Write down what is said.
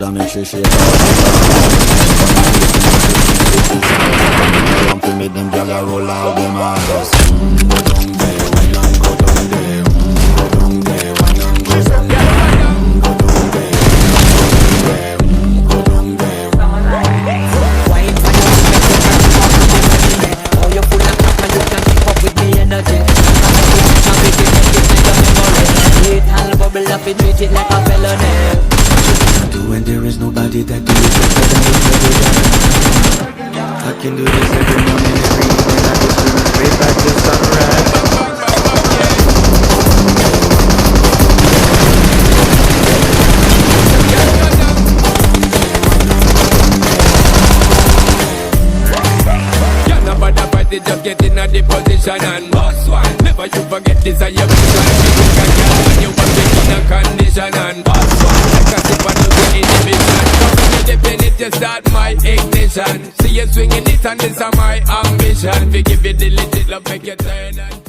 bad and make she shake. Jumping with them gyal a roll out them eyes. Go down there, wine and go down there. Go down there, wine and go down there. Go down there, go down there. Wine for you, make you can't keep up with the money. Oh, you're full of crap and you can't keep up with the energy. I'm making it kind of memory. It handle bubble up, it treat it like a felony. Do when there is nobody that do it better than me. I can do this every morning, every evening. I just do it straight back to sunrise. You're not bad about it, just get in a the position and boss one. Never you forget this and you will try to look at you when you want to in a condition and boss one. Like a sip and you get inhibition. Come to the pen, you start my ignition. See you swinging it and this is my ambition. We give you the little love, make you turn and